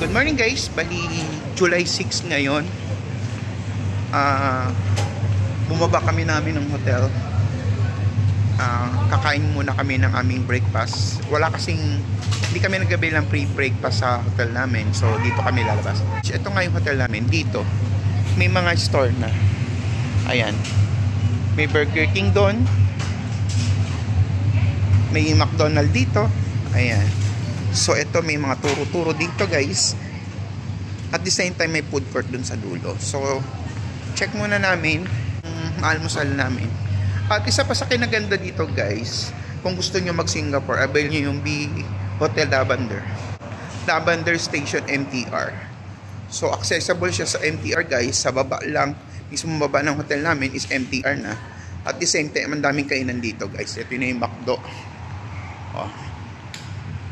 Good morning guys, bali July 6 ngayon. Bumaba kami namin ng hotel. Kakain muna kami ng aming breakfast. Hindi kami nag-avail ng free breakfast sa hotel namin. So dito kami lalabas. Ito nga yung hotel namin. Dito may mga store na. Ayan. May Burger King doon. May McDonald's dito. Ayan. So ito may mga turo-turo dito guys. At the same time may food court dun sa dulo. So check muna namin almusal namin. At isa pa sa kinaganda dito guys, kung gusto nyo mag Singapore, avail nyo yung B Hotel Lavender Station MTR. So accessible siya sa MTR guys. Sa baba lang, mismo baba ng hotel namin is MTR na. At the same time, ang daming kainan dito guys. Ito na yung McDo. Oh.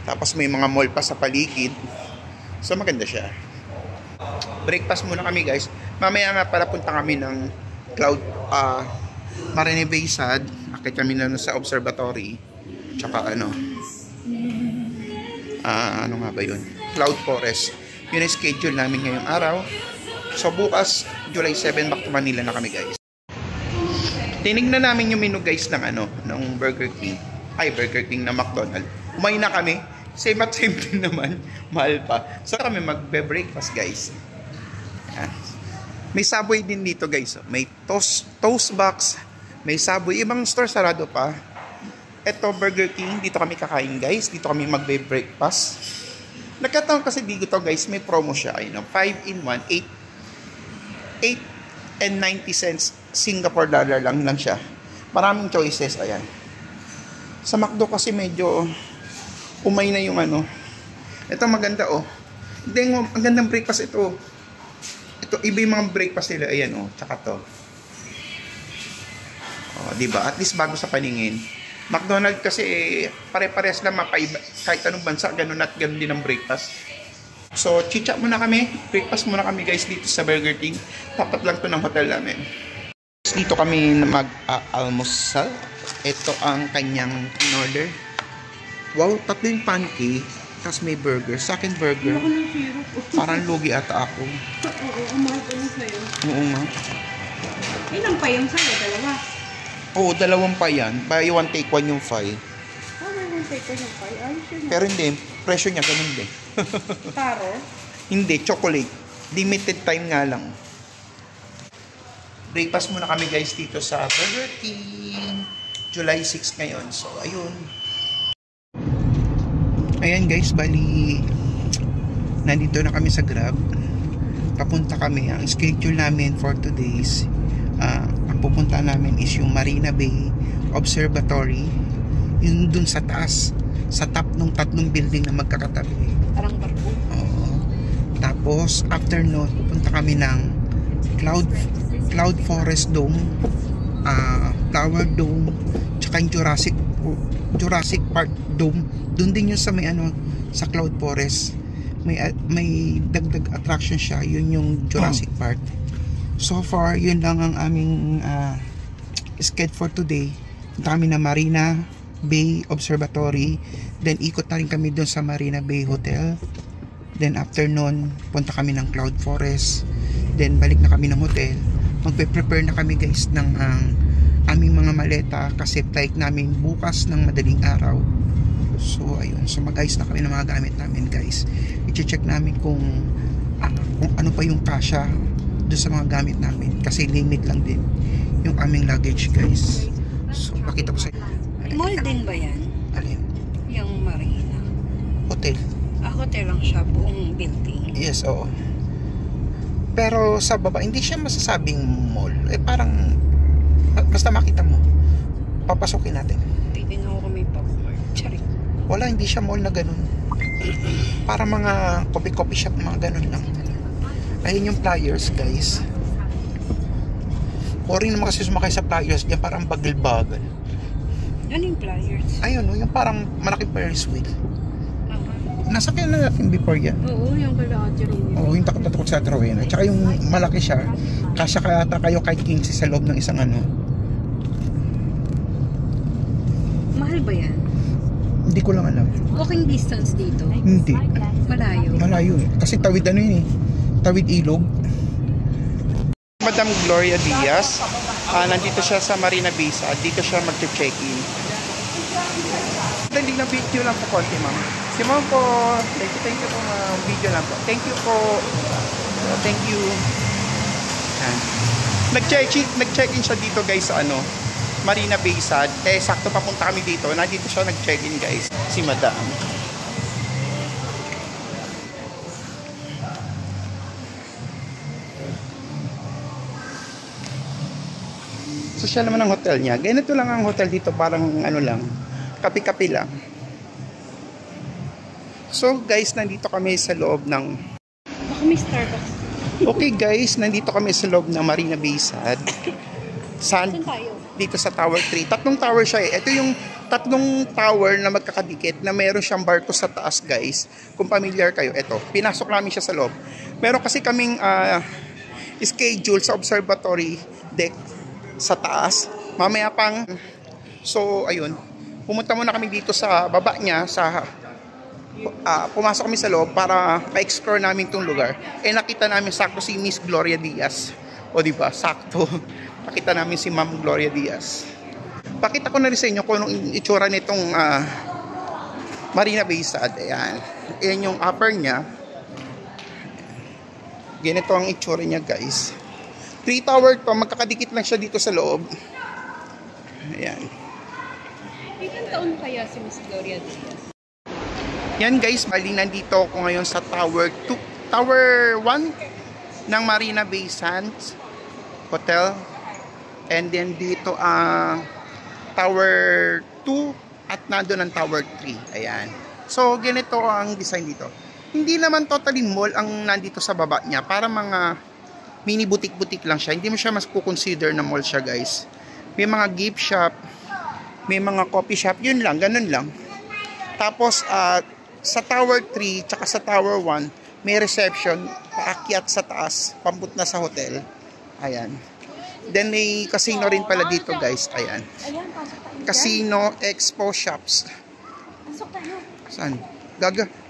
Tapos may mga mall pa sa paligid. So maganda siya. Breakfast muna kami guys. Mamaya nga pala punta kami ng Marina Bay Sad. Akit kami na sa observatory. Tsaka ano nga ba yun? Cloud Forest. Yun ang schedule namin ngayong araw. So bukas July 7 back to Manila na kami guys. Tinignan namin yung menu guys ng Burger King. Burger King na McDonald's. Kumain na kami. Same at same din naman. Mahal pa. So kami magbe-breakfast guys. Yan. May Subway din dito guys. May toast box. May Subway. Ibang store sarado pa. Ito Burger King. Dito kami kakain guys. Dito kami magbe-breakfast. Nagkataon kasi dito guys. May promo siya. 5 in 1. 8 and 90 cents Singapore dollar lang siya. Maraming choices. Ayan. Sa McDo kasi medyo umay na yung Ito maganda Hindi, ang gandang breakfast ito. Ito, iba yung mga breakfast nila. Ayan tsaka to. Diba? At least bago sa paningin. McDonald's kasi pare-pares lang kahit anong bansa, ganun at ganun din ang breakfast. So, chicha muna kami. Breakfast muna kami guys dito sa Burger King. Tapat lang to ng hotel namin. Dito kami mag-almusal. Ito ang kanyang in-order. Wow, tatlo yung pancake. Tapos may burger. Sa akin burger. Parang lugi ata ako. Oo, umahal ko yung sa'yo. Oo nga. Ilang pa yung sa'yo? Dalawa? Oo, dalawang pa yan. Buy one take one yung 5. Buy one take one yung 5? Ayos yun. Pero hindi, presyo niya ganun din. Taro? Hindi, chocolate. Limited time nga lang. Breakfast muna kami guys dito sa Burger King. July 6 ngayon. So, ayun. Ayan guys, bali nandito na kami sa Grab. Papunta kami. Ang schedule namin for today's ang pupunta namin is yung Marina Bay Observatory. Yung dun sa taas. Sa top ng tatlong building na magkakatabi. Parang barko? Oo. Tapos, after nun, pupunta kami ng Cloud Forest Dome, Flower Dome, tsaka yung Jurassic Park Dome. Doon din yung sa sa Cloud Forest. May dagdag attraction siya. Yun yung Jurassic Park. So far, yun lang ang aming schedule for today. Punta kami na Marina Bay Observatory. Then ikot na rin kami doon sa Marina Bay Hotel. Then after nun, punta kami ng Cloud Forest. Then balik na kami ng hotel. Magpe-prepare na kami guys ng aming mga maleta kasi flight namin bukas ng madaling araw. So ayun, so mag-ayos na kami ng mga gamit namin guys. I-check namin kung ano pa yung kasya doon sa mga gamit namin kasi limit lang din yung aming luggage guys. So pakita ko sa Mall din ba yan? Alin? Yung Marina? Hotel. Hotel lang siya, buong building. Yes, oo. Pero sa baba, hindi siya masasabing mall. Parang basta makita mo, papasokin natin. Hindi na ako may pag-mall. Charing. Wala, hindi siya mall na ganun. Para mga coffee shop, mga ganun lang. Ayun yung flyers guys. Boring naman kasi sumakay sa flyers diyan, parang bagal-bagal. Ano yung flyers? Ayun yung parang malaking Ferris wheel. Nasakyan na natin before yan. Oo, yung kala Ate Rowena. Oo, yung takot-takot sa Ate Rowena. Tsaka yung malaki siya, kasya kaya kayo kahit 15 sa loob ng isang Mahal ba yan? Hindi ko lang alam. Walking distance dito? Hindi. Malayo. Malayo eh. Kasi tawid ano yun eh. Tawid ilog. Madam Gloria Diaz. Nandito siya sa Marina Bay Sands. Dito siya mag-check-in. Hindi na video lang po konti, ma'am. Si ma'am po, thank you po, ma'am. Video lang po. Thank you po. Thank you. Nag-check-in siya dito guys sa Marina Bay Sands. Sakto papunta kami dito. Nandito siya nag-check-in guys. Si madam. Social naman ang hotel niya. Ganito lang ang hotel dito. Parang lang. Kapi-kapi lang. So guys, nandito kami sa loob ng... Baka may Starbucks. Okay guys, nandito kami sa loob ng Marina Bay Sands. Saan tayo? Dito sa Tower 3. Tatlong tower siya eh. Ito yung tatlong tower na magkakadikit na meron siyang barko sa taas guys. Kung familiar kayo, ito. Pinasok namin siya sa loob. Meron kasi kaming schedule sa observatory deck sa taas. Mamaya pang... So, ayun. Pumunta muna kami dito sa baba niya sa... pumasok kami sa loob para ma-explore namin itong lugar. Nakita namin sakto si Miss Gloria Diaz. O diba, sakto. Nakita namin si Ma'am Gloria Diaz. Pakita ko na rin sa inyo kung anong itsura nitong Marina Bay Sands. Ayan. Ayan yung upper niya. Ganito ang itsura niya guys. 3 tower to. Magkakadikit lang siya dito sa loob. Ayan. Ilang taon kaya si Miss Gloria Diaz? Yan guys, bali nandito ako ngayon sa Tower 2, Tower 1 ng Marina Bay Sands Hotel. And then dito ang Tower 2 at nandun ang Tower 3. Ayan. So ganito ang design dito. Hindi naman totally mall ang nandito sa baba niya. Para mga mini butik-butik lang siya. Hindi mo siya mas consider na mall siya guys. May mga gift shop, may mga coffee shop. Yun lang, ganun lang. Tapos sa Tower 3 tsaka sa Tower 1 may reception paakyat sa taas pamput na sa hotel. Ayan. Then may casino rin pala dito guys. Ayan. Casino Expo Shops. Pasok tayo. Saan?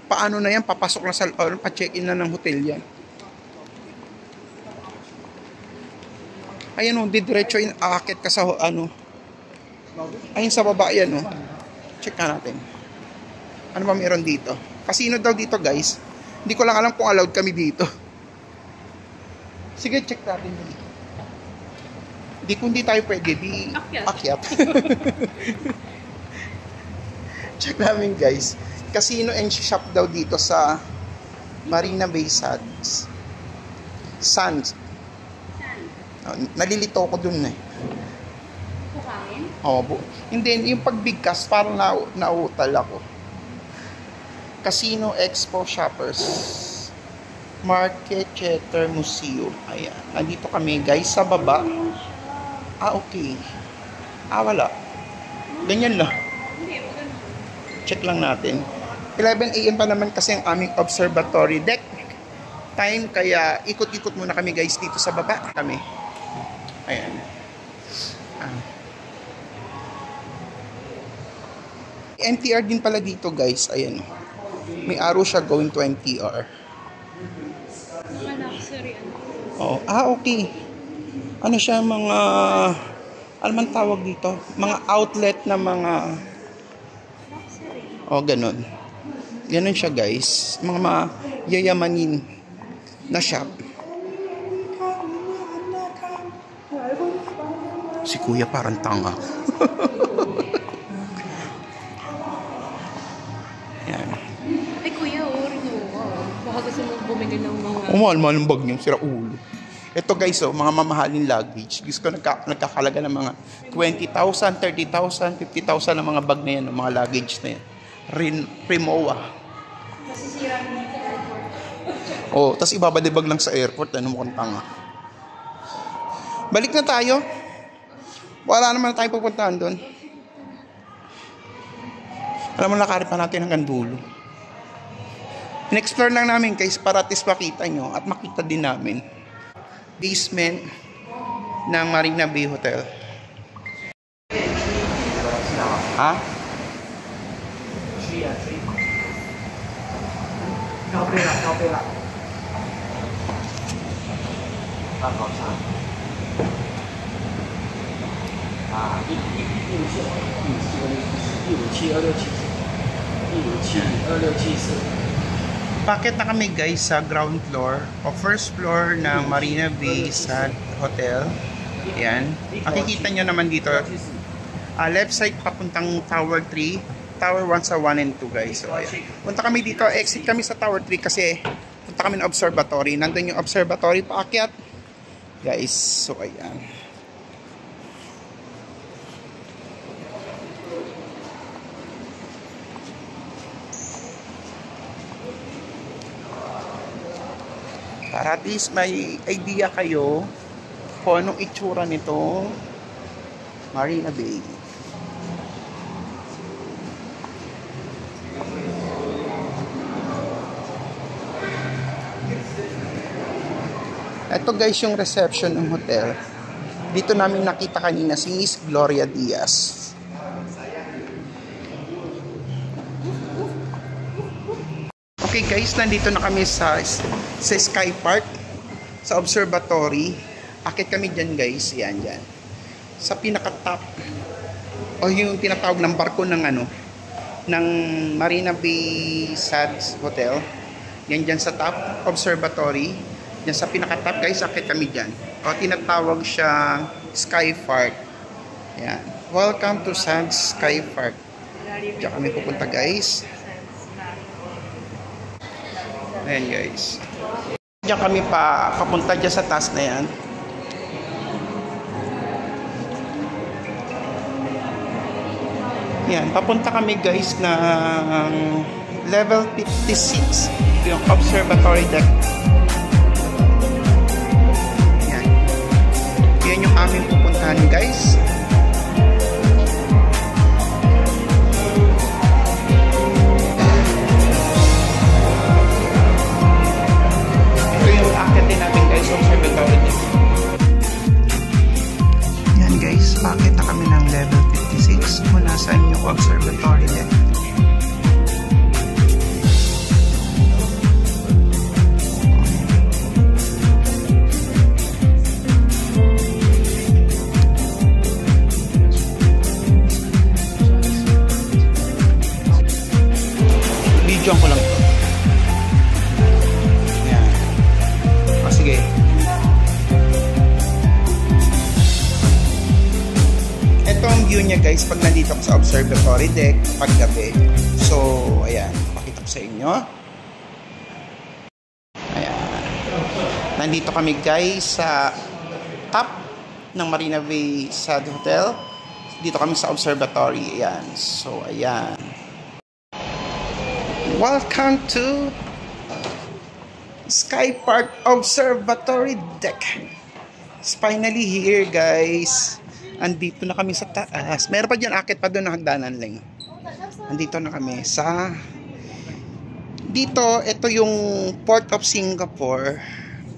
Paano na yan? Papasok na sa pa-check-in na ng hotel yan. Ayan o, didiretso in aakit ka sa ayun sa baba yan o. Check na natin. Ano ba meron dito? Casino daw dito guys. Hindi ko lang alam kung allowed kami dito. Sige, check natin. Kung hindi tayo pwede, akyat. Check namin guys. Casino and shop daw dito sa Marina Bay Sands. Nalilito ko dun eh. Kukain? Oo. Hindi, yung pagbigkas parang nauutal ako. Casino Expo Shoppers Market Theater Museum. Ayan. Nandito kami guys sa baba. Okay. Wala. Ganyan lang. Check lang natin. 11 AM pa naman kasi ang aming observatory deck time. Kaya ikot-ikot muna kami guys dito sa baba. Kami. Ayan. MTR din pala dito guys. Ayan. May arrow siya going to MTR. Mga luxury Oh, okay. Ano siya mga ano man tawag dito? Mga outlet na mga ganun. Ganun siya guys. Mga yayamanin na shop. Si kuya parang tanga. Yan. Ay kuya, baka gusto mo bumili ng mga... Mahal-mahal ng bag niyo, sira ulo. Ito guys, mga mamahaling luggage. Gusto ko nagkakalaga ng mga 20,000, 30,000, 50,000 ng mga bag na yan, ng mga luggage na yan. Rimowa. Nasisira dito sa airport. Oh, tas ibabadibag lang sa airport. Ano mo kung tanga. Balik na tayo. Wala naman na tayo pupuntahan doon. Alam mo, lakarin pa natin hanggang dulo. In-explore lang namin guys para at least makita nyo at makita din namin. Basement ng Marina Bay Hotel. Ha? 交杯了，交杯了。大早上。啊，157，267，267，267，267，4。Packet na kami guys sa ground floor o first floor ng Marina Bay Sands Hotel. Ayan. Makikita nyo naman dito. Left side papuntang Tower 3. Tower 1 sa 1 and 2 guys. So ayan. Punta kami dito. Exit kami sa Tower 3 kasi punta kami ng observatory. Nandun yung observatory paakyat. Guys. So ayan. Para at least may idea kayo kung anong itsura nito Marina Bay. Ito guys yung reception ng hotel. Dito namin nakita kanina si Miss Gloria Diaz. Okay guys, nandito na kami sa Sky Park, sa observatory. Akit kami dyan guys, yan dyan. Sa pinaka-top, o yung tinatawag ng barko ng ng Marina Bay Sands Hotel. Yan dyan sa top, observatory. Yan sa pinaka-top guys, akit kami dyan. O tinatawag siya Sky Park. Yan. Welcome to Sands Sky Park. Diyan kami pupunta guys. Ayan guys. Diyan kami papunta dyan sa taas na yan. Yan, papunta kami guys ng level 56, yung observatory deck. Yan. Yan yung aming pupuntahan guys. Yan guys, bakit na kami ng level 56 kung nasaan yung observatory deck. Video ko lang to. Yan. Sige. Ito ang view niya guys pag nandito ko sa observatory deck pag gabi. So, ayan. Pakita ko sa inyo. Ayan. Nandito kami guys sa top ng Marina Bay Sands Hotel. Dito kami sa observatory. Ayan. So, ayan. Welcome to Sky Park Observatory Deck. It's finally here guys. Andito na kami sa taas. Meron pa dyan akit pa doon na hagdanan lang. Andito na kami sa dito, ito yung Port of Singapore.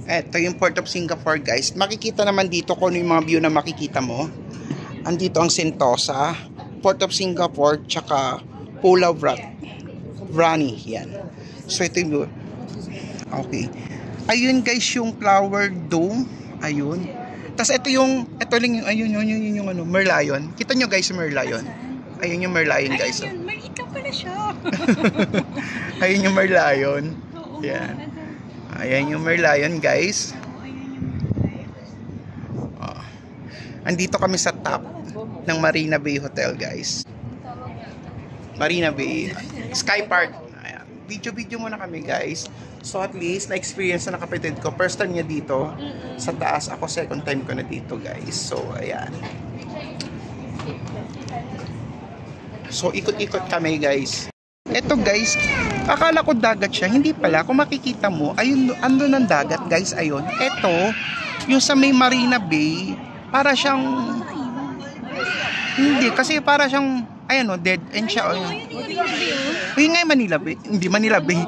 Ito yung Port of Singapore guys. Makikita naman dito kung ano yung mga view na makikita mo. Andito ang Sentosa, Port of Singapore, tsaka Pulau Brani. Yan. So ito yung okay. Ayun guys yung flower dome. Ayun. Tapos ito yung ayun yung Merlion. Kita nyo guys yung Merlion. Ayun yung Merlion guys. Ayun, ikaw pala siya. Ayun yung Merlion. Yan. Ayan yung Merlion guys. Andito kami sa top ng Marina Bay Hotel guys. Marina Bay Sky Park. Ayan. Video muna kami guys. So at least na-experience na kapatid ko. First time niya dito sa taas. Ako second time ko na dito guys. So ayan. So ikot-ikot kami guys. Ito guys, akala ko dagat siya. Hindi pala. Kung makikita mo, ayun, ando ng dagat guys. Ayun. Ito, yung sa may Marina Bay, para siyang hindi, kasi para siyang ayan o, dead end siya. Yun nga yung Manila Bay. Hindi Manila Bay.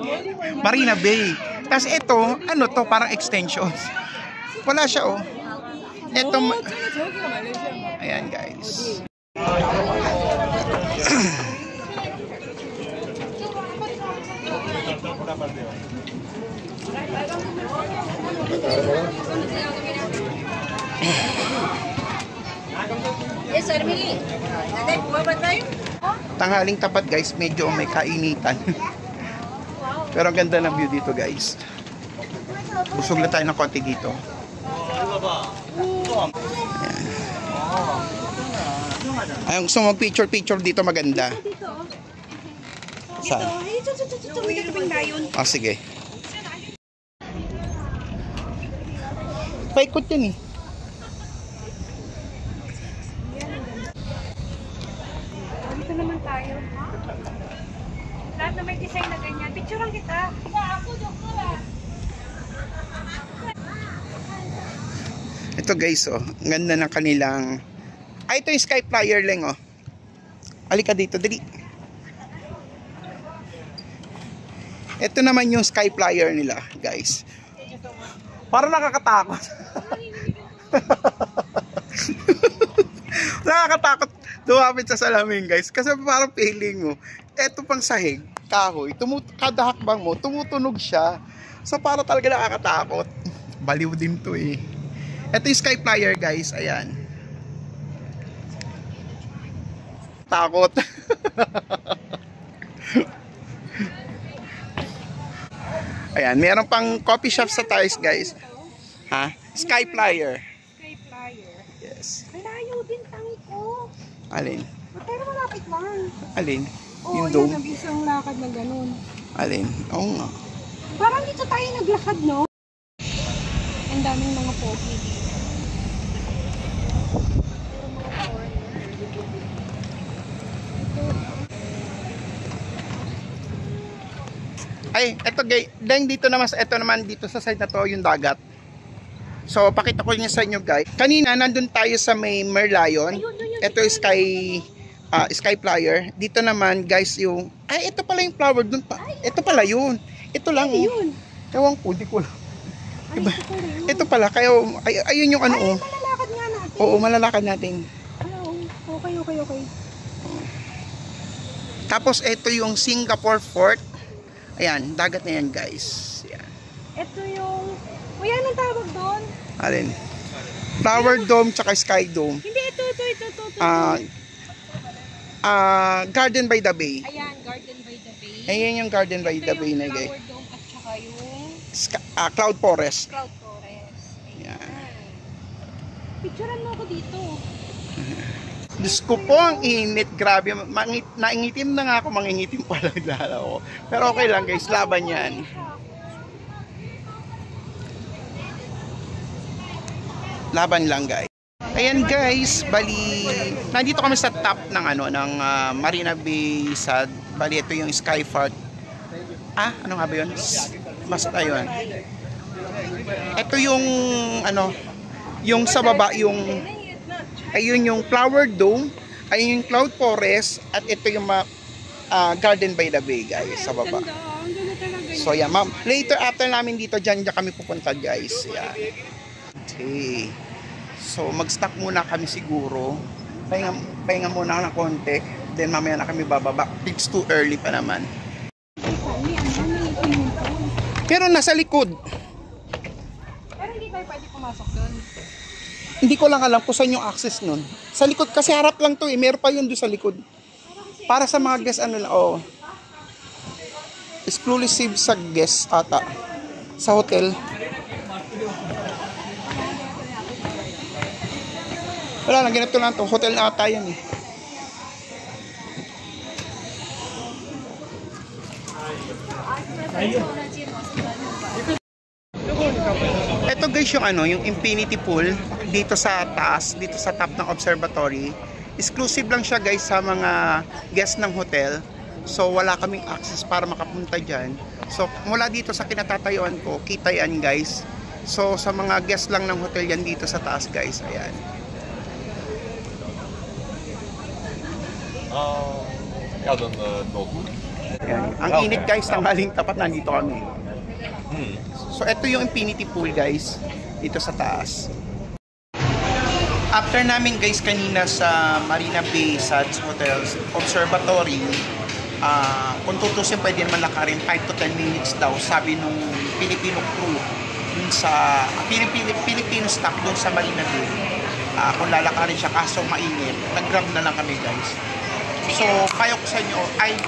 Marina Bay. Tapos ito, ano to, parang extension. Wala siya o. Ito, ayan guys. Yes, Armili. Nanay, buha ba tayo? Tanghaling tapat guys, medyo may kainitan. Pero ang ganda ng view dito guys. Busog na tayo ng konti dito. Ayan. Ay, gusto mo mag-picture dito maganda. Saan? Ah, sige. Paikot yan eh. Dito naman tayo. Lahat na may design na ganyan. Picturean kita. Ako, doktor. Ito guys, oh. Ang ganda ng kanilang... Ay, ito yung Sky Flyer lang, oh. Halika dito, dali. Ito naman yung Sky Flyer nila, guys. Parang nakakatakot. Nakakatakot dumapit sa salamin, guys. Kasi parang feeling mo, eto pang sahig, kahoy, kada hakbang mo, tumutunog siya. So, para talaga nakakatakot. Baliw din to eh. Ito yung Sky Flyer, guys. Ayan. Takot. Ayan, meron pang coffee shop sa tayo, guys. Ha? Sky Flyer. Sky Flyer. Yes. Malayo din tangi ko. Alin? Pero malapit lang. Alin? Oo, Yung yan dome? ang isang lakad na ganun. Alin? Oo nga. Parang dito tayo naglakad, no? Ang daming mga pogi dito. Ay, eto guys, dito naman dito sa side na to yung dagat. So, pakita ko niya sa inyo guys. Kanina nandun tayo sa may Merlion. Ito yung Sky Flyer. Dito naman guys yung ito pala yung flower dun pa. Ito pala yun. Ito lang oh. Ewan ko, di ko lang. Diba? Ito pala, ayun yung ano oh. Malalakad nga natin. Oo, malalakad natin. Okay. Tapos ito yung Singapore Fort. Ayan, dagat na yan guys. Ayan. Ito yung... Uy, anong tawag doon? Alin? Flower Dome tsaka Sky Dome. Hindi, ito. Garden by the Bay. Ayan, Garden by the Bay. Ayan yung Garden by the Bay na guys. Flower Dome at saka yung... Cloud Forest. Cloud Forest. Ayan. Picturean mo ako dito. Diyos ko po, ang init. Grabe. Naingitim na nga ako. Mangingitim pala lalo ako. Pero okay lang guys. Laban yan. Laban lang guys. Ayan guys. Bali, nandito kami sa top ng ng Marina Bay Sad. Bali, ito yung Sky Fort. Ano nga ba yun? Basta yun. Ito yung yung sa baba yung ayun yung Flower Dome, ayun yung Cloud Forest, at ito yung Garden by the Bay guys sa baba. So yan, ma'am, later after namin dito dyan kami pupunta guys. Yan. Okay. So mag-stop muna kami siguro. Pahinga muna ng konti, then mamaya na kami bababa. It's too early pa naman. Pero nasa likod. Pero hindi tayo pwede pumasok doon. Hindi ko lang alam kung saan yung access nun. Sa likod, kasi harap lang to eh. Meron pa yun doon sa likod. Para sa mga guest, exclusive sa guest ata. Sa hotel. Wala lang, ganito lang to. Hotel na ata yan eh. Ito guys yung infinity pool dito sa taas, dito sa top ng observatory. Exclusive lang siya guys sa mga guest ng hotel. So wala kaming access para makapunta dyan. So mula dito sa kinatatayuan ko, kita yan guys. So sa mga guest lang ng hotel yan dito sa taas guys. Ayan. Ayan. Ang init guys, tanghaling tapat, nandito kami. So ito yung infinity pool guys dito sa taas. After namin guys kanina sa Marina Bay Sands Hotels Observatory, kung tutusin pwede naman lakarin 5 to 10 minutes daw sabi nung Filipino crew dun sa Filipino stock dun sa Marina Bay. Kung lalakarin siya kaso mainit, nag-grab na lang kami guys. So payo ko sa inyo,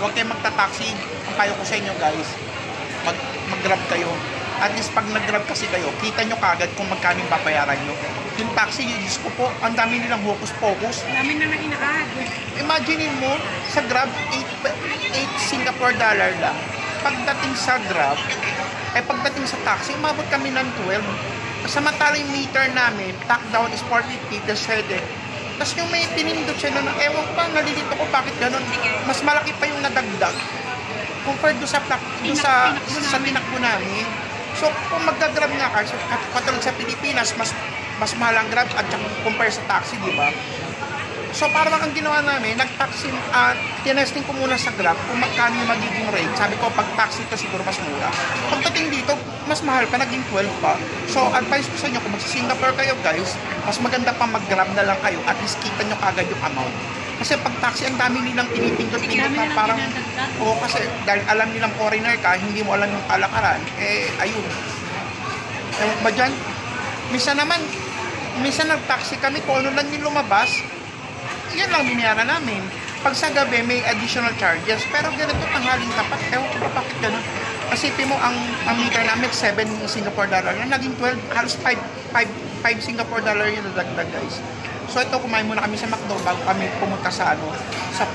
huwag kayo magta-taxi. Ang payo ko sa inyo guys, mag-grab kayo. At least pag nag-grab kasi kayo, kita nyo kagad kung magkano yung babayaran nyo. Yung taxi, yung Diyos ko po, ang dami nilang hocus-pocus. Dami na lang ina-add. Imagine mo, sa Grab, 8 Singapore dollar lang. Pagdating sa Grab, pagdating sa taxi, umabot kami ng 12. Samantala yung meter namin, top down is 450, the headed. Tapos yung may pinindot siya na, ewan pa, nalilito ko bakit ganun. Mas malaki pa yung nadagdag compared sa tinakbo namin. So, kung mag-grab nga ka, katulad sa Pilipinas, mas mahal ang Grab at compare sa taxi, di ba? So, parang ang ginawa namin, nag-taxi, tinesting ko muna sa Grab kung magkano yung magiging rate. Sabi ko, pag taxi ito siguro mas mura. Pagdating dito, mas mahal pa, naging 12 pa. So, advice ko sa inyo, kung magsi-Singapore kayo guys, mas maganda pa mag-Grab na lang kayo at least kita nyo kagad yung amount. Kasi pag taxi, ang dami nilang pinipindot-pindot na parang, kasi dahil alam nilang foreigner ka, hindi mo alam yung kalakaran, ayun. Ewan ba dyan? Minsan nag-taxi kami, kung ano lang yung lumabas, yan lang binayaran namin. Pag sa gabi, may additional charges, pero ganito tanghaling tapat, ewan ko ba bakit ganun. Kasi mo, ang meter namin, 7 Singapore dollar, na naging 12, halos 5 Singapore dollar yung nadagdag guys. So ito, kumain muna kami sa McDo bago kami pumunta sa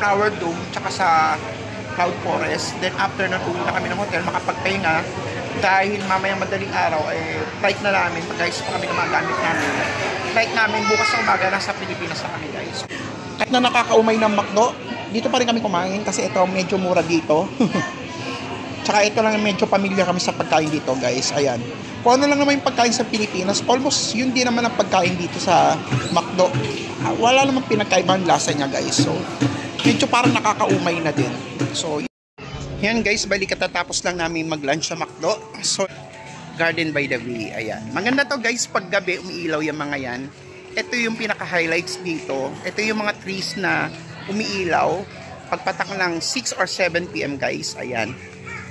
Flower Dome tsaka sa Cloud Forest. Then after na uwi na kami ng hotel, makapagpahinga dahil mamayang madaling araw flight na namin, guys, pa kami na magamit namin. Flight namin bukas sa umaga, nasa Pilipinas na kami guys. Kahit na nakakaumay ng McDo, dito pa rin kami kumain kasi ito medyo mura dito. Tsaka ito lang medyo pamilya kami sa pagkain dito guys, ayan. Kung ano lang naman yung pagkain sa Pilipinas, almost yun din naman ang pagkain dito sa McDo. Wala namang pinagkaibang lasa niya guys. So, medyo parang nakakaumay na din. So, yan guys, balik katatapos lang namin mag-lunch sa McDo. So, Garden by the Bay, ayan. Maganda to guys, pag gabi umiilaw yung mga yan. Ito yung pinaka-highlights dito. Ito yung mga trees na umiilaw. Pagpatak ng 6 or 7 PM guys, ayan.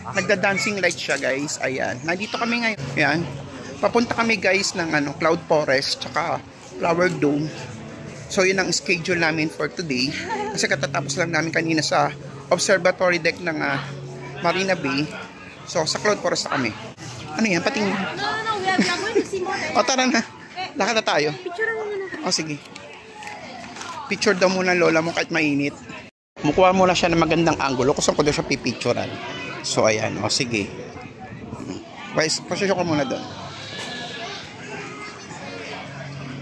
Nagda-dancing light siya guys, ayan. Nandito kami ngayon, ayan. Papunta kami guys ng Cloud Forest tsaka Flower Dome. So yun ang schedule namin for today. Kasi katatapos lang namin kanina sa observatory deck ng Marina Bay. So sa Cloud Forest na kami. Ano yan? Patingin. No, we are going to see more. O tara na, lakad na tayo. Picture mo muna. O sige. Picture daw muna lola mo kahit mainit. Mukuha muna siya ng magandang angulo kung saan ko daw siya pipicturean. So ayan, o sige. Guys, posisyon ko muna doon.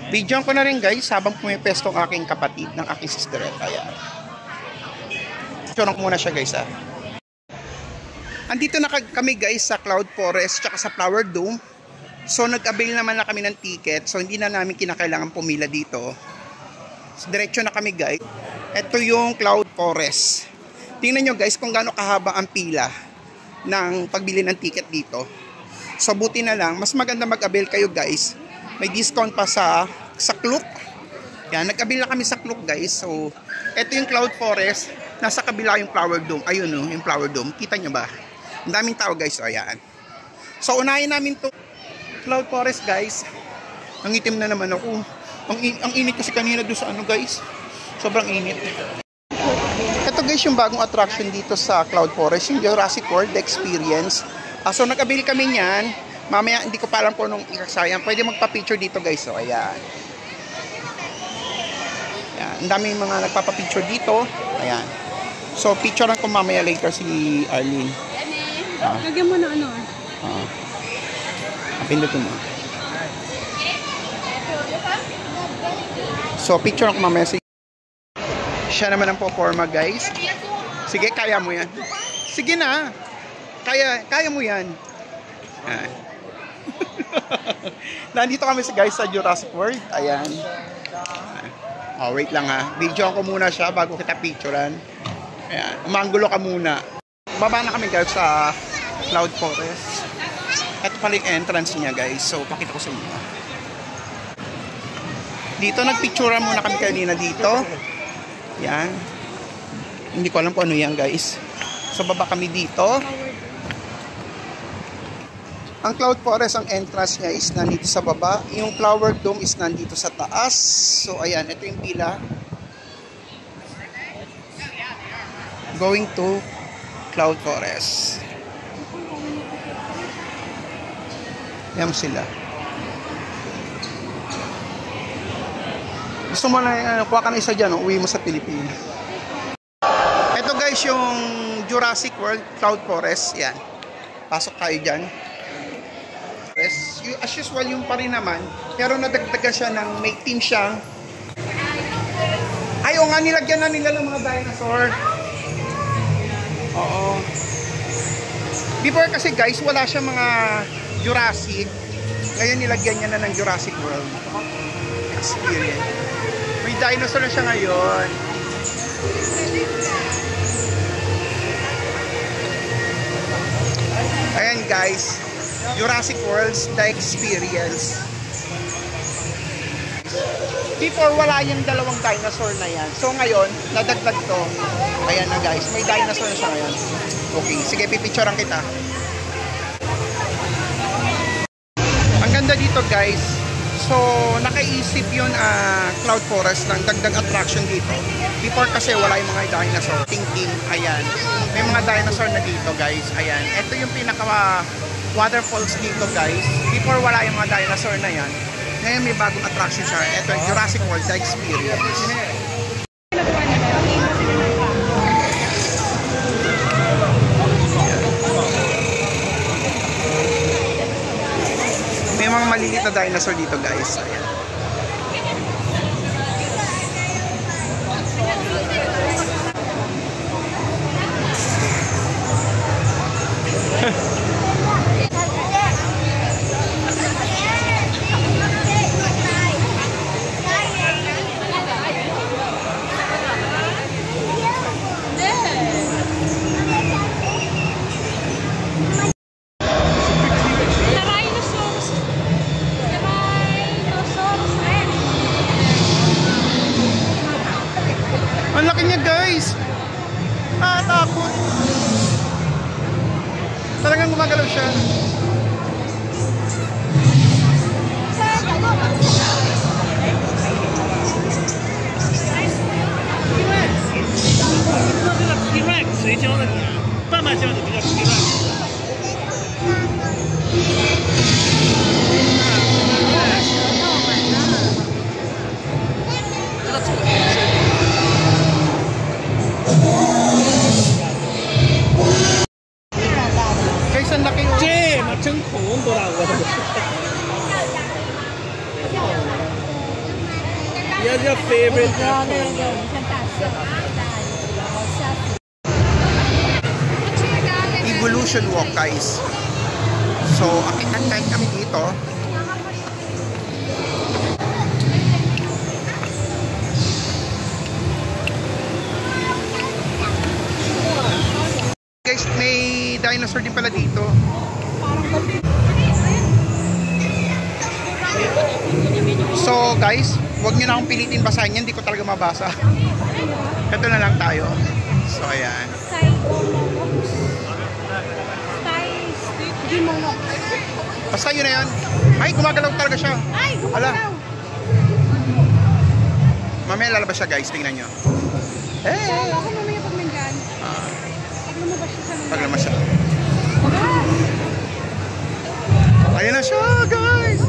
Videoan ko na rin guys habang pumipesto ang aking kapatid ng aking sister. Ayan. Picturean ko muna siya guys Andito na kami guys sa Cloud Forest tsaka sa Flower Dome. So nag-avail naman na kami ng ticket. So hindi na namin kinakailangan pumila dito. So, diretso na kami guys. Ito yung Cloud Forest. Tingnan nyo guys kung gaano kahaba ang pila ng pagbili ng ticket dito. So buti na lang, mas maganda mag-avail kayo guys. May discount pa sa Klook. Yan, nag-avail na kami sa Klook guys. So ito yung Cloud Forest, nasa kabila yung Flower Dome. Ayun yung Flower Dome. Kita nyo ba? Ang daming tao guys. So ayan. So unahin namin to Cloud Forest guys. Nangitim na naman ako. Ang init kasi kanina doon sa guys. Sobrang init. Ito guys yung bagong attraction dito sa Cloud Forest, yung Jurassic World Experience. So nag-avail kami niyan. Mamaya hindi ko pa alam kung anong ikasayang. Pwede magpa-picture dito guys. So ayan. Ayan. Ang daming mga nagpapa-picture dito. Ayan. So picturean ko mamaya later si Arlene. Lagyan mo na Pindutin mo. So picturean ko mamaya si siya naman ang po-forma guys. Sige, kaya mo yan. Sige na. Kaya mo yan. Nandito kami guys sa Jurassic World. Ayan. Oh, wait lang Video ko muna siya bago kita picturean. Ayan. Umanggulo ka muna. Baba na kami guys sa Cloud Forest. Ito pala yung entrance niya guys. So pakita ko sa inyo. Dito nagpicturean muna kami kanina dito. Yan. Hindi ko alam kung ano yan guys. So baba kami dito. Ang Cloud Forest, ang entrance niya is nandito sa baba. Yung Flower Dome is nandito sa taas. So, ayan. Ito yung pila. Going to Cloud Forest. Yan sila. Gusto mo na, kuha ka na isa dyan, uwi mo sa Pilipinas. Ito guys, yung Jurassic World Cloud Forest. Yan. Pasok tayo dyan. As usual, yung pa rin naman. Pero nadagdagan siya ng may team siyang. Ay, o nga, nilagyan na nila ng mga dinosaur. Oo. Before kasi guys, wala siya mga Jurassic. Ngayon nilagyan niya na ng Jurassic World Experience. May dinosaur na siya ngayon. Ayan guys, Jurassic World The Experience. Before wala yung dalawang dinosaur na yan. So ngayon, nadagdag to. Ayan na guys, may dinosaur na siya ngayon. Okay, sige, pipicturean kita. Ang ganda dito guys. So, nakaisip yun Cloud Forest ng dagdag attraction dito. Before kasi wala yung mga dinosaur. Thinking, ayan. May mga dinosaur na dito guys. Ayan. Ito yung pinaka waterfalls dito guys. Before wala yung mga dinosaur na yan. Ngayon may bagong attraction siya. Ito yung Jurassic World The Experience. May mga maliliit na dinosaur dito guys. Ayan. Ang laki niya guys. Takot. Talagang gumagalaw siya. T-Rex 谁教的你啊？爸爸教你这叫 T-Rex。这个走的很深。 Guys, ang laki yun.这嘛真恐怖啦！我的。What's your favorite? Evolution Walk guys. So, akitan time kami dito. Guys, may dinosaur din pala dito. So guys, huwag nyo na akong pilitin basahin yan, hindi ko talaga mabasa. Ito na lang tayo. So ayan. Basta yun na yun. Ay, gumagalaw talaga siya. Ay, gumagalaw. Mamaya lalabas siya guys, tingnan nyo. Ako mamaya pag nandyan. Pag lumabas siya sa nandyan. Pag lumabas siya. Ayan na siya guys.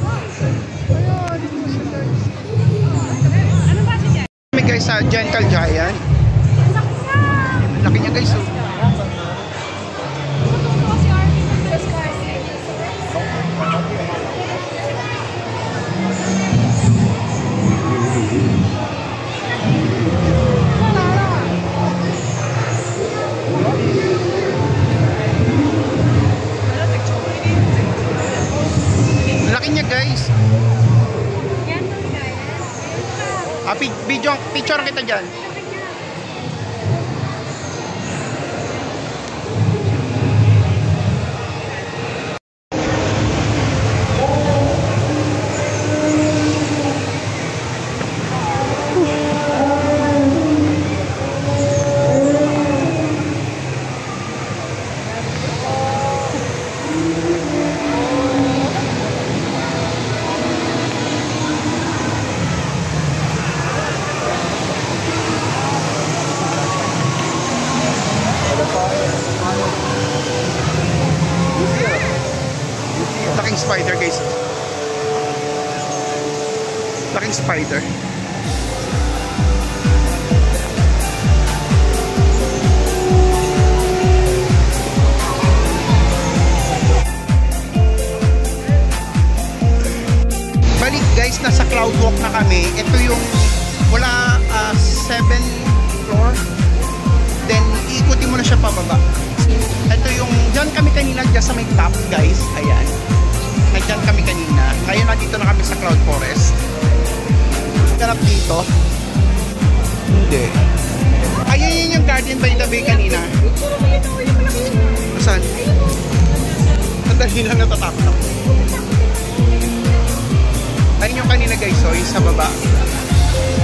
Ano ba siya? Kami guys sa Gentle Giant. Laki niya guys. Oh. Laki niya guys. Video, picture kita dyan. spider guys. Laking spider. Balik guys, nasa cloud walk na kami. Ito yung mula 7th floor. Then iikutin mo na siya pababa. Ito yung dyan kami kanina dyan sa may top guys. Ayan. Nandyan kami kanina. Ngayon nandito na kami sa Cloud Forest. Ganap dito. Hindi. Ayun yun yung Garden by the Bay kanina. Saan? Sandali lang, natatakot ako. Ayun yung kanina guys. So yung sa baba.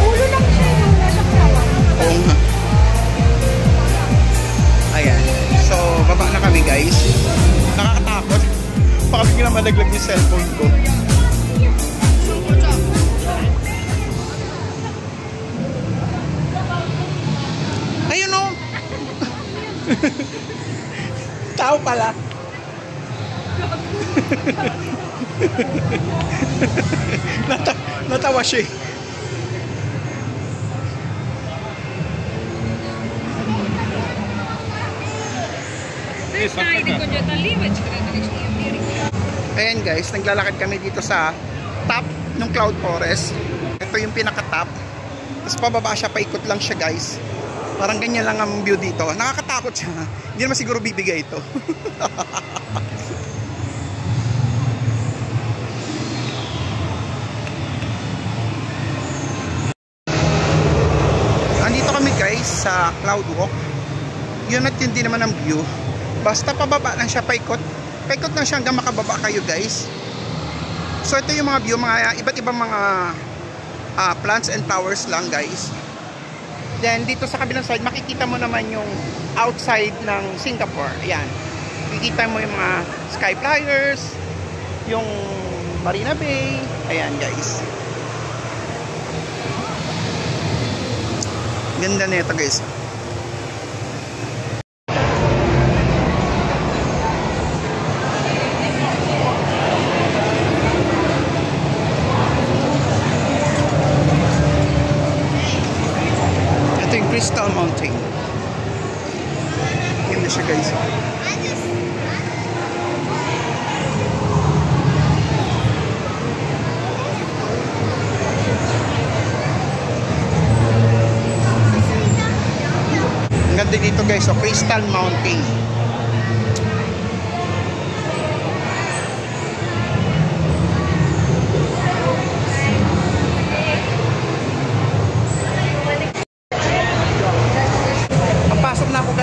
Ulo lang siya yung nasa flower. Oo nga. Ayan. So baba na kami guys. Nakakatakot. Baka biglang malaglag yung cellphone ko. Ayun o. Tao pala. Natawa siya eh. Ayan guys, naglalakad kami dito sa top ng Cloud Forest. Ito yung pinaka-top. Tapos pababa siya, paikot lang siya guys. Parang ganyan lang ang view dito. Nakakatakot siya. Hindi naman siguro bibigay ito. Andito kami guys sa Cloud Walk. Yun at yun din naman ang view. Basta pababa lang siya, paikot. Paikot lang siya hanggang makababa kayo guys. So ito yung mga view, mga iba't ibang mga plants and flowers lang guys. Then dito sa kabilang side, makikita mo naman yung outside ng Singapore. Ayan. Makikita mo yung mga sky flyers, yung Marina Bay. Ayan guys. Ganda na ito guys. Crystal Mountain. Ganda siya guys. Ang ganda dito guys, so Crystal Mountain.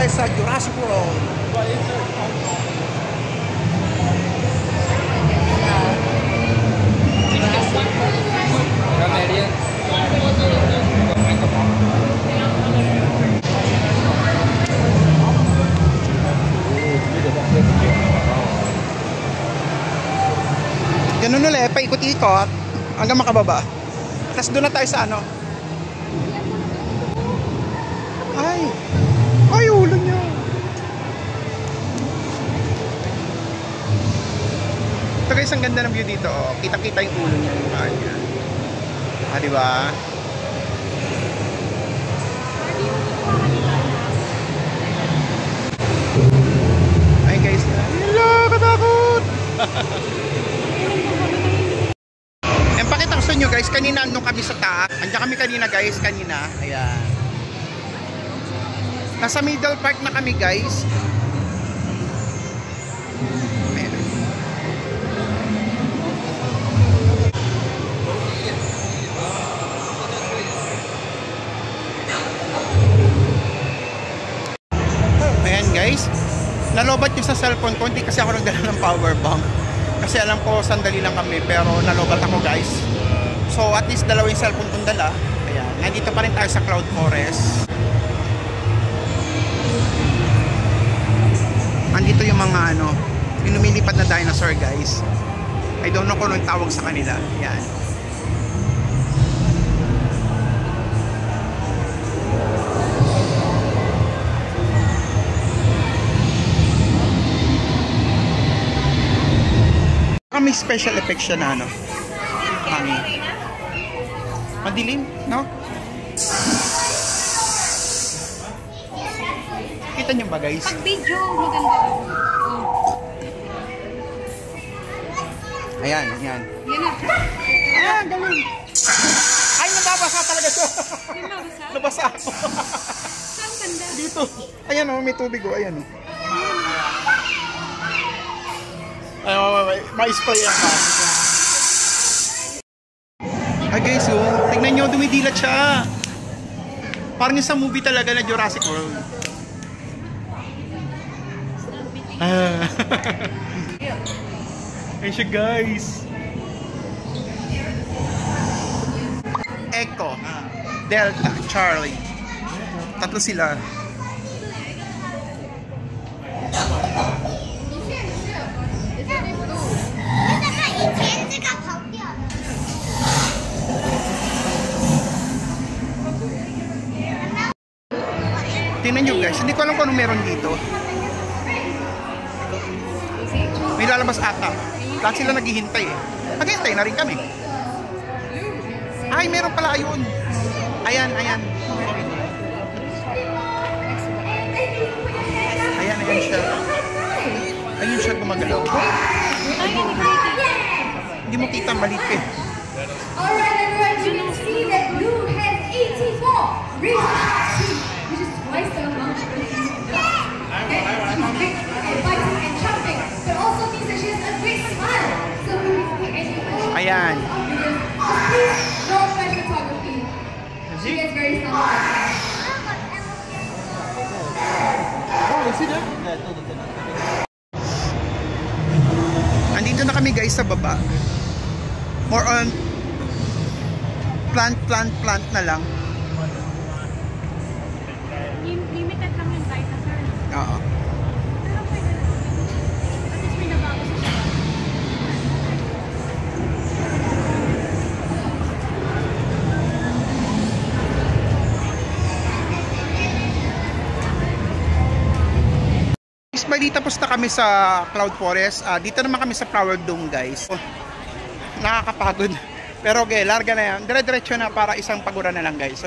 Sa Jurassic World. Ganun ulit, paikot-ikot hanggang makababa. Tapos doon na tayo sa ano. Ay, ulo niya. Ito guys, ang ganda ng view dito. Oh. Kita-kita yung ulo niya, yung paa niya. Diba? Ay guys, hello, katakot! Yan, pakita ko sa inyo guys, kanina nung kami sa taas. Andiyan kami kanina guys, kanina. Ayan. Nasa middle part na kami guys. Ayan. Ayan guys. Nalobat yung sa cellphone ko. Hindi kasi ako nagdala ng power bank. Kasi alam ko sandali lang kami. Pero nalobat ako guys. So at least dalawa yung cellphone kong dala. Ayan. Nandito pa rin tayo sa Cloud Forest. Andito yung mga ano, yung lumilipad na dinosaur guys. I don't know kung anong tawag sa kanila. Yan. may special effects siya na ano. Hangin. Madilim, no? Kita niyo ba guys? Pag video, maganda. Ayan, yan. Yan na. Ah, galing. Ay, nababasa talaga siya. Yan na, basa? Nabasa ako. Saan banda? Dito. Ayan oh, may tubig oh. Ayan oh. Ay, may spray yan pa. Ay guys, oh, tignan nyo, dumidilat siya. Parang yung sa movie talaga na Jurassic World. Ayan siya guys. Echo, Delta, Charlie. Tatlo sila. Tingnan nyo guys, hindi ko alam kung anong meron dito. May lalabas ata. Lahat sila naghihintay eh. Naghihintay na rin kami. Ay, meron pala ayun. Ayan, ayan. Ayan, ayan siya. Ayun siya gumagalaw. Hindi mo kita, maliit eh. Alright everyone, you can see that blue has 84 reasons, which is twice the amount of reasons. Okay, and fighting and jumping, but also means that she has a great smile. So we will be any Ayan. please don't touch photography. She gets very sensitive. Nandito na kami guys sa baba. More on plant na lang. Limited lang yung dinosaur. Oo. Pero pwede na. At least may nabago sa siya. Bali, tapos na kami sa Cloud Forest. Dito naman kami sa Flower Dome guys. Nakakapagod. Pero okay, larga na yan. Dire-diretso na para isang pagura na lang guys.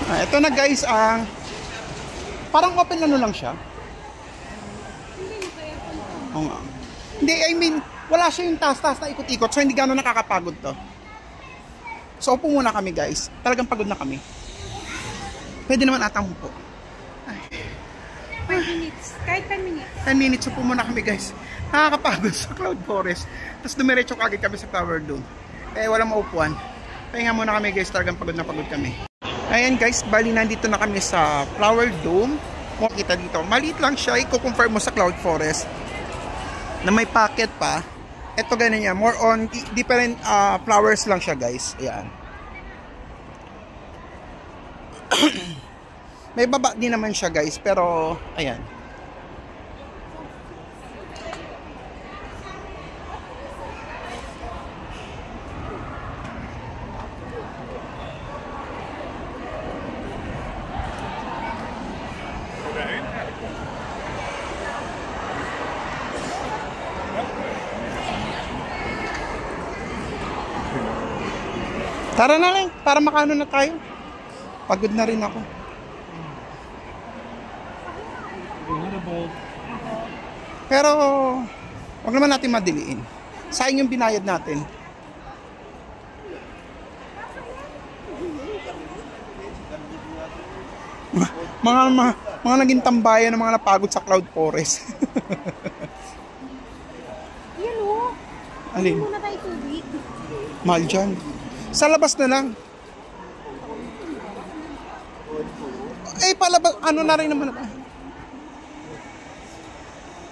Ito na guys ang parang open ano lang siya. Oo nga. Hindi, I mean, wala siya yung taas-taas na ikot-ikot. So hindi gano'n nakakapagod to. So upo muna kami guys. Talagang pagod na kami. Pwede naman atang upo. 5 minutes. Kahit 10 minutes. 10 minutes, upo muna kami guys. Nakakapagod sa Cloud Forest. Tapos dumiretso kagad kami sa Flower Dome. Eh, walang maupuan. Pahinga muna kami guys, talagang pagod na pagod kami. Ayan guys, bali nandito na kami sa Flower Dome. Makita dito, maliit lang siya. I-confirm mo sa Cloud Forest na may packet pa. Ito ganun niya, more on different flowers lang siya guys. Ayan. May baba din naman siya guys, pero ayan. Tara na lang, para makano na tayo. Pagod na rin ako. Pero, wag naman natin madiliin. Sayang yung binayad natin. Mga naging tambayan ng mga napagod sa Cloud Forest. Yan o. Alin? Muna tayo tubig. Mahal dyan. Sa labas na lang. Eh, palabas, ano na rin naman.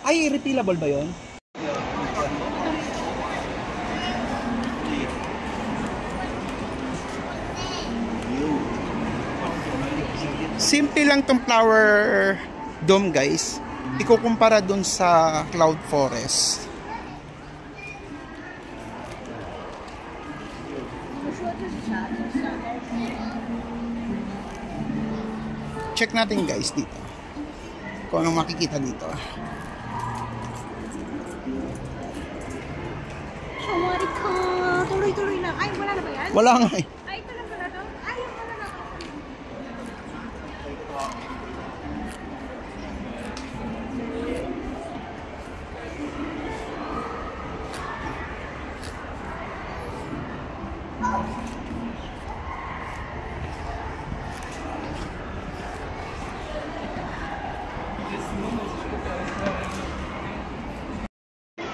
Ay, refillable ba yun? Simple lang tong Flower Dome guys. Ikukumpara dun sa Cloud Forest. Check natin guys dito. Kung anong makikita dito. Wari ka. Tuloy-tuloy na. Ay, wala na ba yan? Wala nga eh. Ay, ito lang pala to. Ay, yung wala na.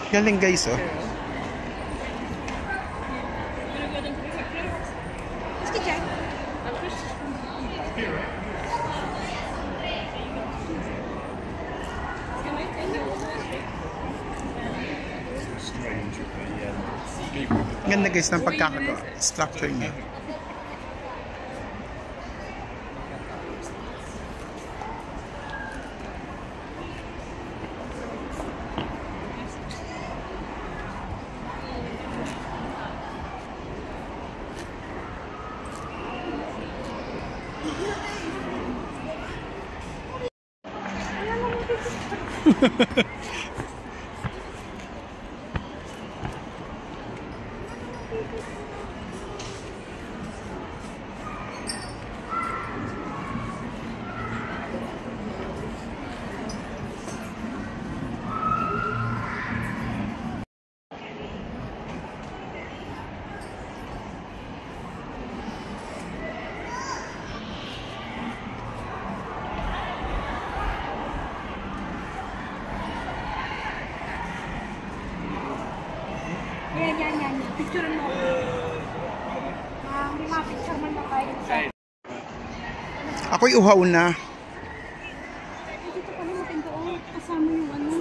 Galing guys, oh. Let's check. Ganda guys ng pagkakagawa. Structure niya. Yan. Picture mo. May mga picture man na tayo. Ako'y uhaw na. Dito pala natin doon. Kasama yung ano.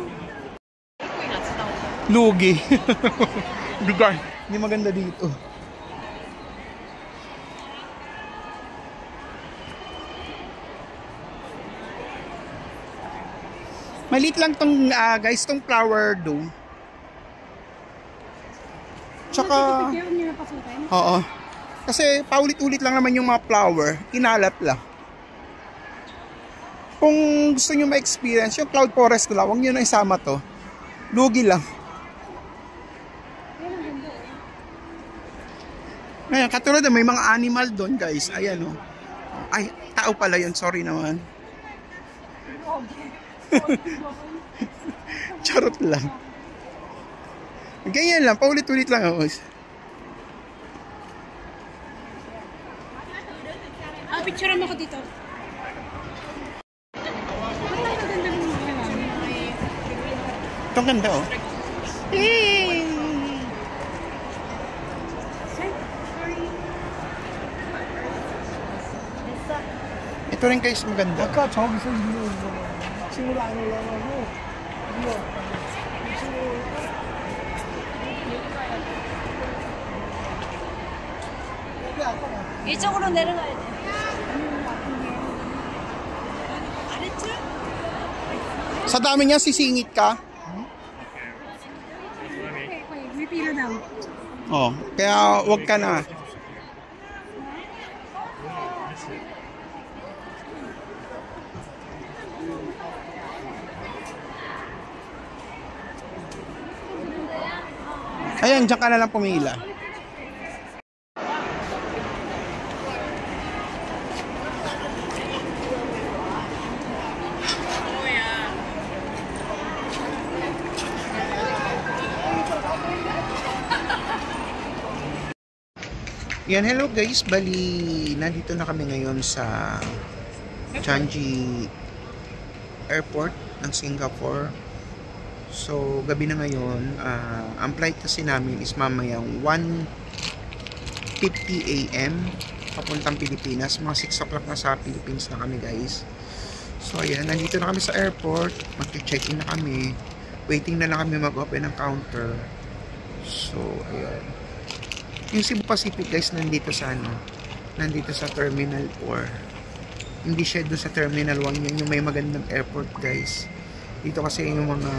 Lugi. Dugan. Hindi maganda dito. Maliit lang tong guys, tong flower dome. Tsaka, oo. Kasi paulit-ulit lang naman yung mga flower. Kinalat lang. Kung gusto nyo ma-experience, yung cloud forest ko lang, huwag nyo na isama to. Lugi lang. Ngayon, katulad na may mga animal doon guys. Ayan o. Ay, tao pala yun. Sorry naman. Charot lang. Ganyan lang, paulit-ulit lang ako. Picture mo ko dito. Ito ang ganda, oh. Ito rin guys, maganda. 아까 저기서 이거 친구를 안 올라가고 이거 이쪽으로 내려가야 돼. 아래쪽? Sa dami niya, sisingit ka. May pila daw. Oh, kaya wag ka na. Ayan, dyan ka na lang pumila. Yan, hello guys, bali nandito na kami ngayon sa Changi Airport ng Singapore. So gabi na ngayon, ang flight kasi namin is mamayang 1:50 AM papuntang Pilipinas. Mga 6 o'clock na sa Philippines na kami guys. So ayan, nandito na kami sa airport, mag-check-in na kami, waiting na lang kami mag-open ng counter. So ayan, yung Cebu Pacific guys nandito sa nandito sa Terminal 4. Hindi siya doon sa Terminal 1, yun yung may magandang airport guys. Dito kasi yung mga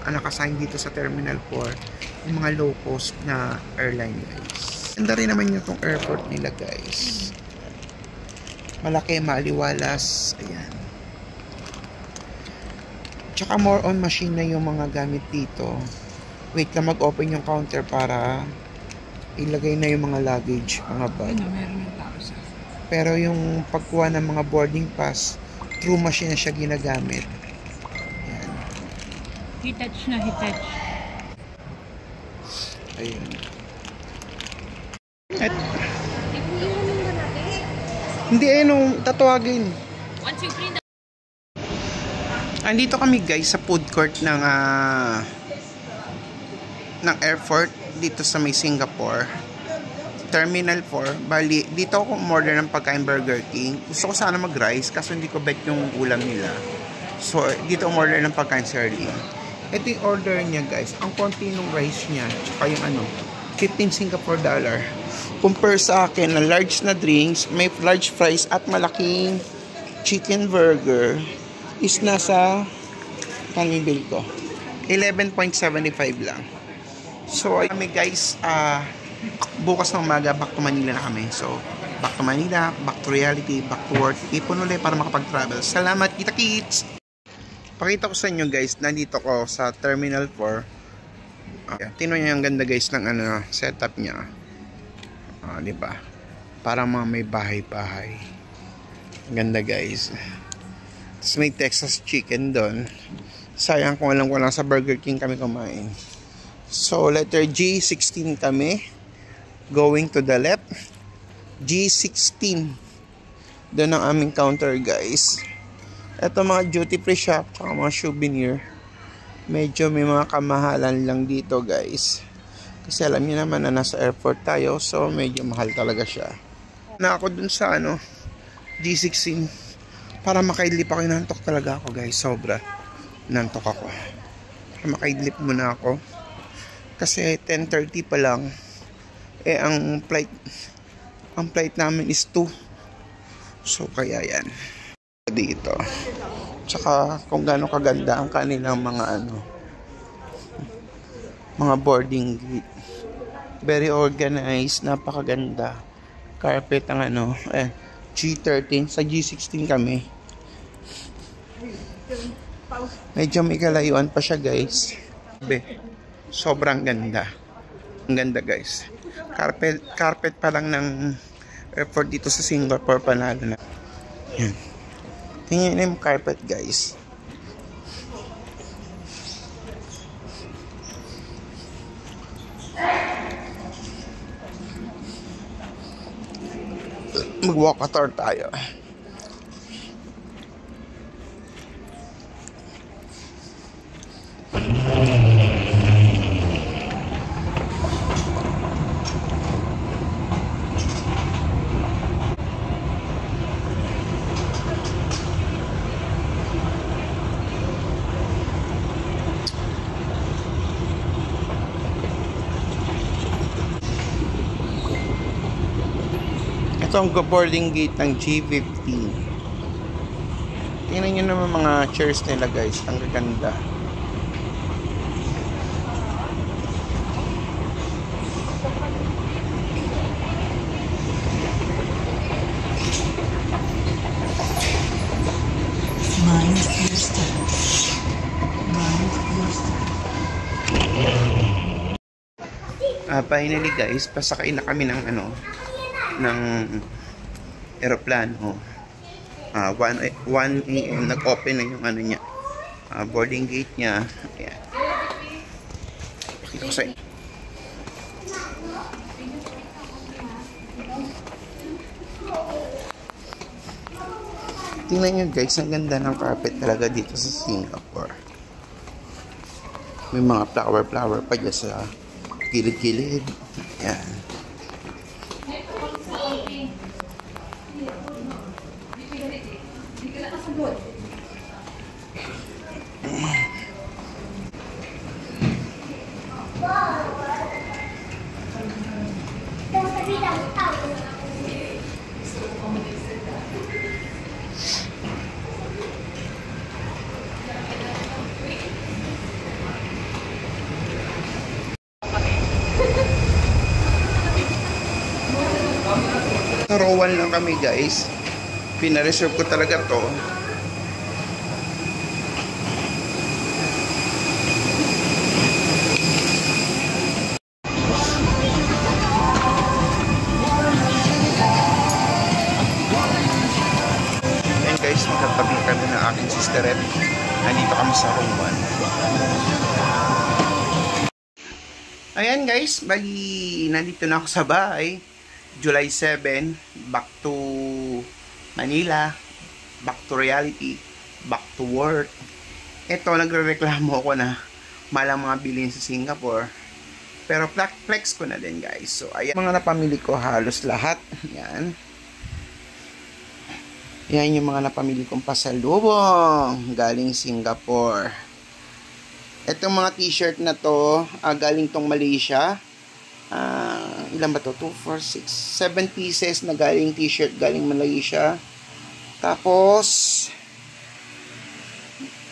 naka-assign dito sa Terminal 4, yung mga low cost na airline guys. Ganda rin naman yung tong airport nila guys. Malaki, maliwalas. Ayan. Tsaka more on machine na yung mga gamit dito. Wait lang mag-open yung counter para ilagay na yung mga luggage, mga bag. Meron ng tao sa Pero yung pagkuha ng mga boarding pass, through machine na siya ginagamit. Yan. Hitach na hitach. Ayun. Hindi, tatawagin. Once you print Andito kami guys sa food court ng airport dito sa may Singapore. Terminal 4. Bali, dito ako umorder ng pagkain Burger King. Gusto ko sana mag-rice kasi hindi ko bet yung ulam nila. So, dito umorder ng pagkain si Arlene. Ito yung order niya guys. Ang konti ng rice niya. Tsaka yung 15 Singapore dollar. Compare sa akin na large na drinks, may large fries at malaking chicken burger is nasa pang-bill ko. 11.75 lang. So, kami guys, bukas ng umaga, back to Manila na kami. So, back to Manila, back to reality, back to work. Ipon ulit para makapag-travel. Salamat, kita kits! Pakita ko sa inyo guys, nandito ko sa Terminal 4. Tingnan niyo yung ganda guys ng setup niya. Diba? Parang mga may bahay-bahay. Ganda guys. Tapos may Texas chicken doon. Sayang kung alam ko lang sa Burger King kami kumain. So, letter G, 16 kami. Going to the left. G16. Doon ang aming counter, guys. Ito mga duty free shop, mga souvenir. Medyo may mga kamahalan lang dito, guys. Kasi alam niyo naman na nasa airport tayo. So, medyo mahal talaga siya. Na ako dun sa G16. Para makaidlip ako. Nantok talaga ako, guys. Sobra. Nantok ako. Para makaidlip muna ako. Kasi 10:30 pa lang. Ang flight namin is 2. So kaya yan. Dito. Tsaka kung gaano kaganda ang kanilang mga mga boarding gate. Very organized, napakaganda. Carpet ang G13 sa G16 kami. Medyo may kalayuan pa siya, guys. Sobrang ganda. Ang ganda guys. Carpet pa lang ng airport dito sa Singapore, panalo na. Yan. Tingnan yung carpet guys. Mag-walkator tayo. Ito ang boarding gate ng G15. Tingnan nyo naman mga chairs nila guys. Ang gaganda. Finally guys, pasakay na kami ng ng aeroplano. 1 AM nag-open na yung niya. Boarding gate niya. Ayan. Pakita ko sa inyo. Tingnan nyo guys, ang ganda ng carpet talaga dito sa Singapore. May mga flower pa dyan sa gilid-gilid. Ayan. Rowan lang kami guys. Pina-reserve ko talaga to. Mr. Rep. Nandito kami sa room 1. Ayan guys, bali nandito na ako sa bahay. July 7, back to Manila, back to reality, back to work. Ito, nagre-reklamo ako na malang mga bilhin sa Singapore. Pero flex ko na din guys. So ayan, mga napamili ko halos lahat. Yan. Yan yung mga napamili kong pasalubong galing Singapore. Itong mga t-shirt na to, galing tong Malaysia. Ilan ba to? 2, 4, 6, 7 pieces na galing t-shirt galing Malaysia. Tapos,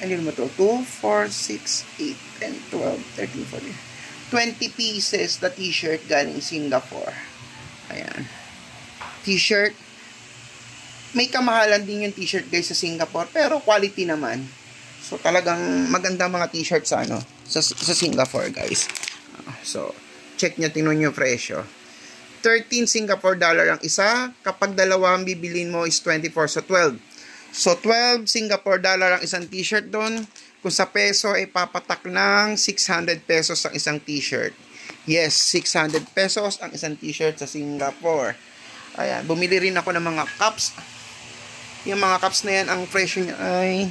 ano ba to? 2, 4, 6, 8, 10, 12, 13, 14. 20 pieces na t-shirt galing Singapore. Ayan. T-shirt. May kamahalan din yung t-shirt guys sa Singapore, pero quality naman. So talagang maganda mga t-shirt sa sa Singapore guys. So check nyo, tingnan nyo yung presyo. 13 Singapore dollar ang isa. Kapag dalawa ang bibilin mo is 24, so 12. So 12 Singapore dollar ang isang t-shirt doon. Kung sa peso ay papatak ng 600 pesos ang isang t-shirt. Yes, 600 pesos ang isang t-shirt sa Singapore. Ayan, bumili rin ako ng mga cups. Yung mga cups na yan, ang presyo niya ay,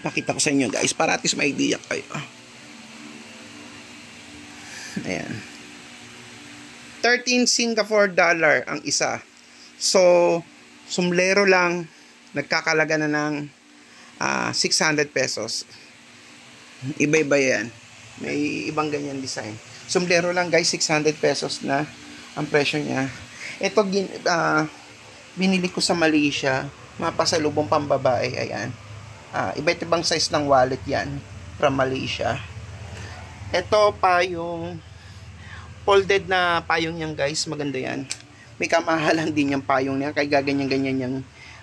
pakita ko sa inyo guys, para at least may idea kayo. Ayan. 13 Singapore dollar ang isa. So, sumlero lang, nagkakalaga na ng 600 pesos. Iba-iba yan. May ibang ganyan design. Sumlero lang guys, 600 pesos na ang presyo niya. Ito, binili ko sa Malaysia. Mga pasalubong pambabae, ayan. Iba't ibang size ng wallet yan from Malaysia. Ito pa yung folded na payong yan guys, maganda yan. May kamahalan din yung payong niya, kaya gaganyan-ganyan yung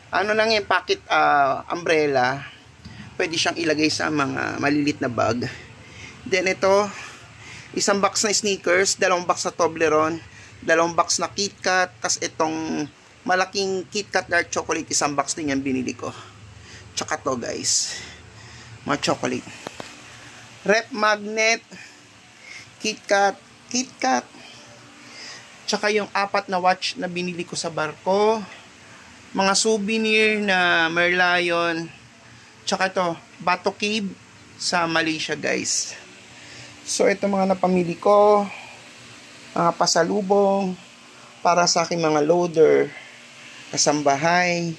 ano lang yung pocket umbrella. Pwede siyang ilagay sa mga malilit na bag. Then ito, isang box na sneakers, dalawang box na Toblerone, dalawang box na KitKat, tas itong malaking KitKat dark chocolate, isang box din yan binili ko. Tsaka to guys, mga chocolate. Rep magnet, KitKat, tsaka yung 4 na watch na binili ko sa barko. Mga souvenir na Merlion, tsaka to, Bato Cave sa Malaysia guys. So ito mga napamili ko, mga pasalubong para sa aking mga loader, kasambahay,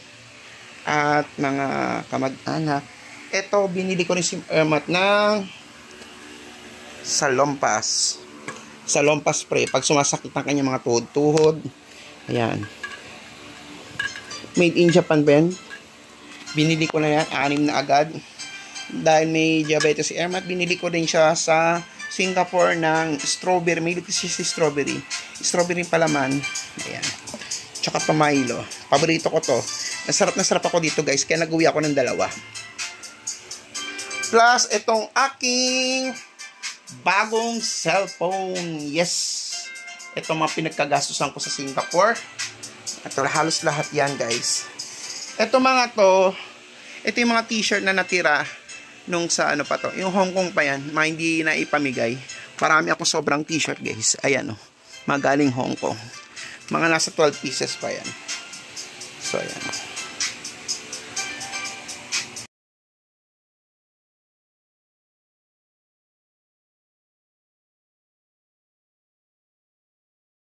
at mga kamag-anak. Ito, binili ko rin si Ermat ng Salompas spray. Pag sumasakit ang kanyang mga tuhod-tuhod. Ayan. Made in Japan ba yan? Binili ko na yan. 6 na agad. Dahil may diabetes si Ermat, binili ko din siya sa Singapore ng strawberry. May si strawberry. Strawberry palaman. Ayan. Tsaka Milo. Paborito ko to. Nasarap ako dito guys. Kaya nag-uwi ako ng 2. Plus, itong aking bagong cellphone. Yes. Ito mga pinagkagastusan ko sa Singapore. Ito halos lahat yan guys. Ito mga to. Ito yung mga t-shirt na natira nung sa ano pa to. Yung Hong Kong pa yan. Mga hindi na ipamigay. Marami akong sobrang t-shirt guys. Ayan o. Magaling Hong Kong. Mga nasa 12 pieces pa yan. So ayan.